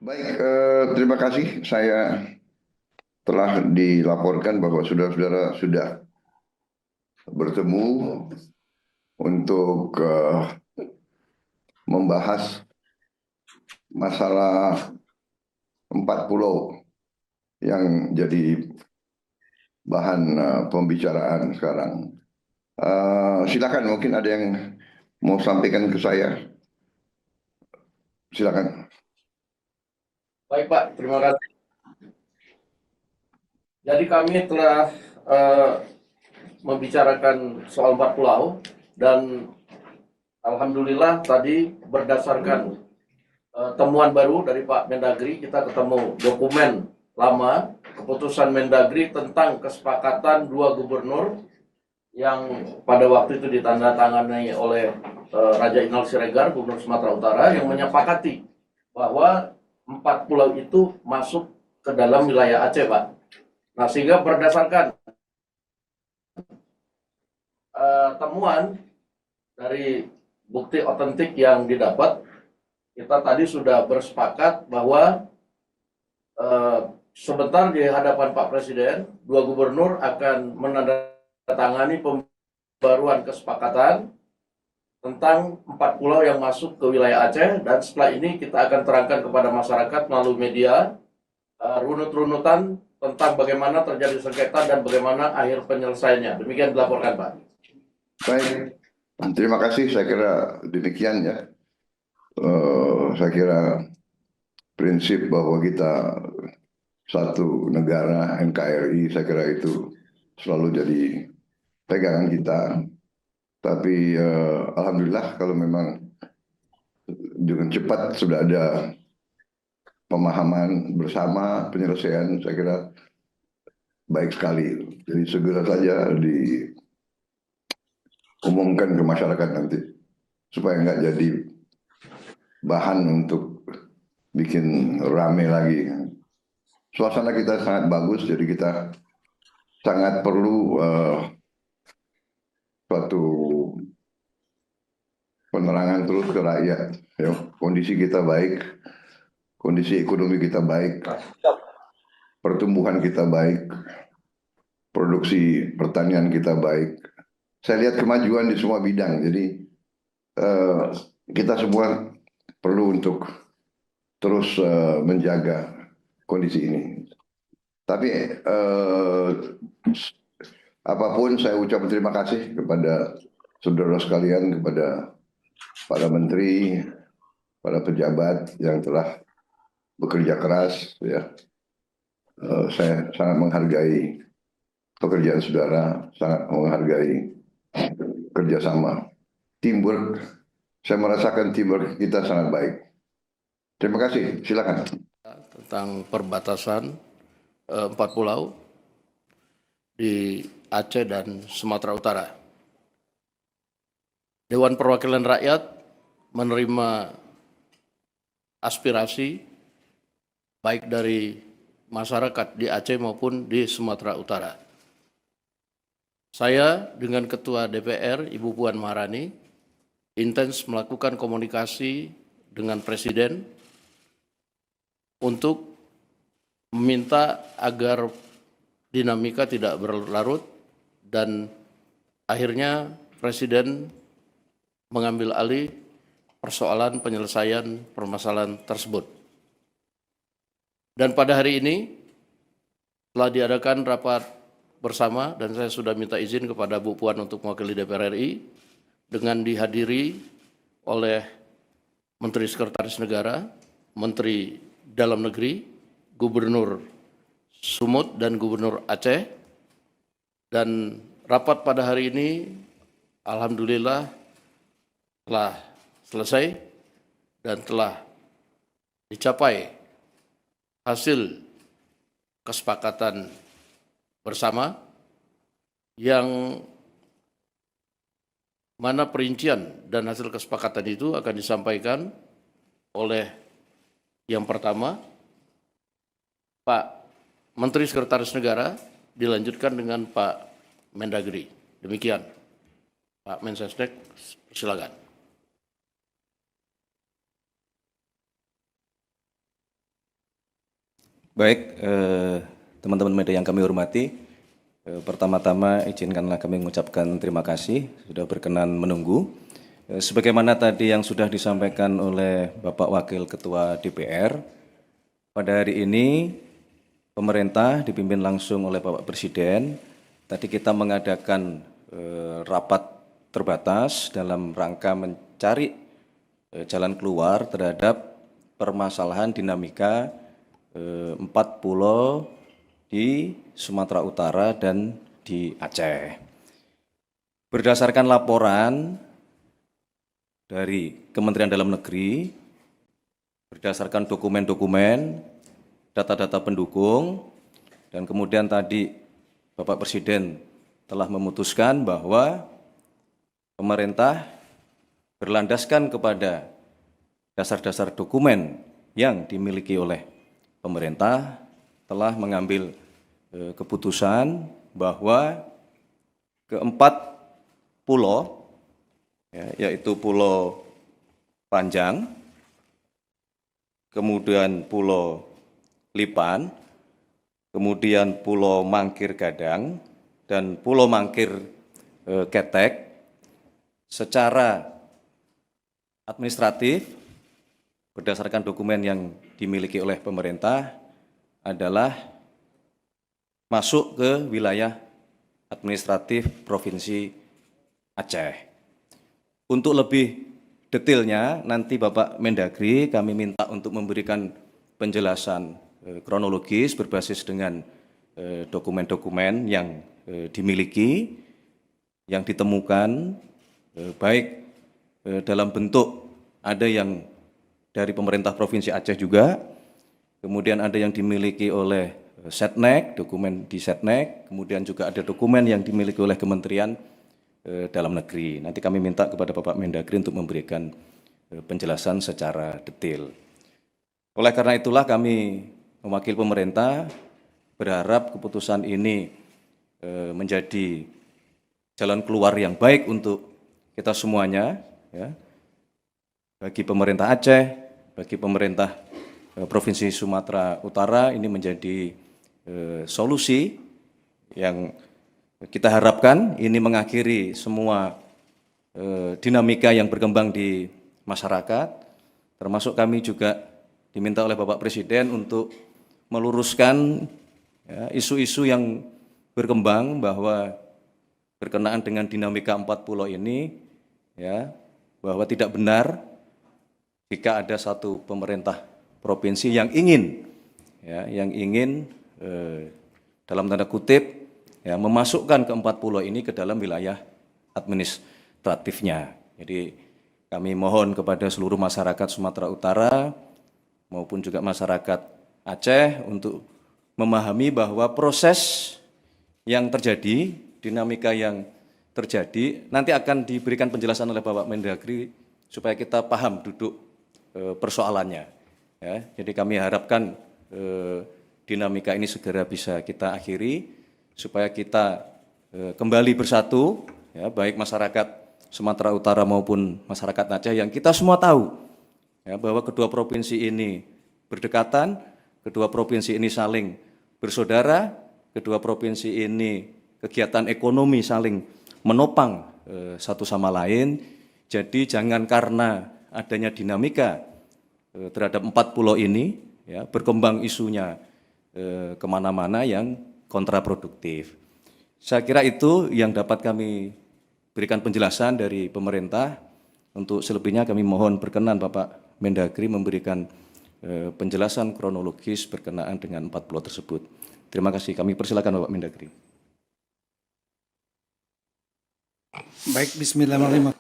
Baik, terima kasih. Saya telah dilaporkan bahwa saudara-saudara sudah bertemu untuk membahas masalah 4 pulau yang jadi bahan pembicaraan sekarang. Silakan, mungkin ada yang mau sampaikan ke saya. Silakan. Baik Pak, terima kasih. Jadi kami telah eh, membicarakan soal 4 pulau dan alhamdulillah tadi berdasarkan temuan baru dari Pak Mendagri kita ketemu dokumen lama keputusan Mendagri tentang kesepakatan dua gubernur yang pada waktu itu ditandatangani oleh Raja Inal Siregar, Gubernur Sumatera Utara, yang menyepakati bahwa 4 pulau itu masuk ke dalam wilayah Aceh, Pak. Nah, sehingga berdasarkan temuan dari bukti otentik yang didapat, kita tadi sudah bersepakat bahwa sebentar di hadapan Pak Presiden, dua gubernur akan menandatangani pembaruan kesepakatan tentang 4 pulau yang masuk ke wilayah Aceh, dan setelah ini kita akan terangkan kepada masyarakat melalui media runut-runutan tentang bagaimana terjadi sengketa dan bagaimana akhir penyelesaiannya. Demikian dilaporkan, Pak. Baik, terima kasih. Saya kira demikian ya. Saya kira prinsip bahwa kita satu negara NKRI, saya kira itu selalu jadi pegangan kita. Tapi alhamdulillah kalau memang dengan cepat sudah ada pemahaman bersama penyelesaian, saya kira baik sekali. Jadi segera saja diumumkan ke masyarakat nanti supaya nggak jadi bahan untuk bikin rame lagi. Suasana kita sangat bagus, jadi kita sangat perlu suatu penerangan terus ke rakyat. Ya, kondisi kita baik, kondisi ekonomi kita baik, pertumbuhan kita baik, produksi pertanian kita baik. Saya lihat kemajuan di semua bidang. Jadi eh, kita semua perlu untuk terus menjaga kondisi ini. Tapi apapun saya ucapkan terima kasih kepada saudara sekalian, kepada para menteri, para pejabat yang telah bekerja keras. Ya, saya sangat menghargai pekerjaan saudara, sangat menghargai kerjasama, teamwork. Saya merasakan teamwork kita sangat baik. Terima kasih. Silakan. Tentang perbatasan 4 pulau di Aceh dan Sumatera Utara. Dewan Perwakilan Rakyat menerima aspirasi baik dari masyarakat di Aceh maupun di Sumatera Utara. Saya dengan Ketua DPR, Ibu Puan Maharani, intens melakukan komunikasi dengan Presiden untuk meminta agar dinamika tidak berlarut dan akhirnya Presiden mengambil alih persoalan penyelesaian permasalahan tersebut. Dan pada hari ini telah diadakan rapat bersama dan saya sudah minta izin kepada Bu Puan untuk mewakili DPR RI dengan dihadiri oleh Menteri Sekretaris Negara, Menteri Dalam Negeri, Gubernur Sumut dan Gubernur Aceh. Dan rapat pada hari ini alhamdulillah telah selesai dan telah dicapai hasil kesepakatan bersama yang mana perincian dan hasil kesepakatan itu akan disampaikan oleh yang pertama Pak Menteri Sekretaris Negara, dilanjutkan dengan Pak Mendagri. Demikian. Pak Mensesnek, silakan. Baik, teman-teman media yang kami hormati, pertama-tama izinkanlah kami mengucapkan terima kasih sudah berkenan menunggu. Sebagaimana tadi yang sudah disampaikan oleh Bapak Wakil Ketua DPR, pada hari ini pemerintah dipimpin langsung oleh Bapak Presiden. Tadi kita mengadakan rapat terbatas dalam rangka mencari jalan keluar terhadap permasalahan dinamika 4 pulau di Sumatera Utara dan di Aceh. Berdasarkan laporan dari Kementerian Dalam Negeri, berdasarkan dokumen-dokumen, data-data pendukung, dan kemudian tadi Bapak Presiden telah memutuskan bahwa pemerintah berlandaskan kepada dasar-dasar dokumen yang dimiliki oleh pemerintah telah mengambil keputusan bahwa keempat pulau, yaitu Pulau Panjang, kemudian Pulau Lipan, kemudian Pulau Mangkir Gadang, dan Pulau Mangkir Ketek, secara administratif berdasarkan dokumen yang dimiliki oleh pemerintah adalah masuk ke wilayah administratif Provinsi Aceh. Untuk lebih detailnya nanti Bapak Mendagri kami minta untuk memberikan penjelasan kronologis berbasis dengan dokumen-dokumen yang dimiliki, yang ditemukan, baik dalam bentuk ada yang dari pemerintah Provinsi Aceh juga, kemudian ada yang dimiliki oleh Setnek, dokumen di Setnek, kemudian juga ada dokumen yang dimiliki oleh Kementerian Dalam Negeri. Nanti kami minta kepada Bapak Mendagri untuk memberikan penjelasan secara detail. Oleh karena itulah kami mewakili pemerintah berharap keputusan ini menjadi jalan keluar yang baik untuk kita semuanya, ya, bagi pemerintah Aceh, bagi pemerintah Provinsi Sumatera Utara. Ini menjadi solusi yang kita harapkan ini mengakhiri semua dinamika yang berkembang di masyarakat, termasuk kami juga diminta oleh Bapak Presiden untuk meluruskan isu-isu yang berkembang bahwa berkenaan dengan dinamika 4 pulau ini, ya, bahwa tidak benar jika ada satu pemerintah provinsi yang ingin, dalam tanda kutip, ya, memasukkan keempat pulau ini ke dalam wilayah administratifnya. Jadi kami mohon kepada seluruh masyarakat Sumatera Utara maupun juga masyarakat Aceh untuk memahami bahwa proses yang terjadi, dinamika yang terjadi, nanti akan diberikan penjelasan oleh Bapak Mendagri supaya kita paham duduk persoalannya. Ya, jadi kami harapkan dinamika ini segera bisa kita akhiri supaya kita kembali bersatu, ya, baik masyarakat Sumatera Utara maupun masyarakat Aceh yang kita semua tahu, ya, bahwa kedua provinsi ini berdekatan, kedua provinsi ini saling bersaudara, kedua provinsi ini kegiatan ekonomi saling menopang satu sama lain. Jadi jangan karena adanya dinamika terhadap 4 pulau ini, ya, berkembang isunya kemana-mana yang kontraproduktif. Saya kira itu yang dapat kami berikan penjelasan dari pemerintah. Untuk selebihnya kami mohon berkenan Bapak Mendagri memberikan penjelasan kronologis berkenaan dengan 4 pulau tersebut. Terima kasih. Kami persilakan Bapak Mendagri. Baik, bismillahirrahmanirrahim.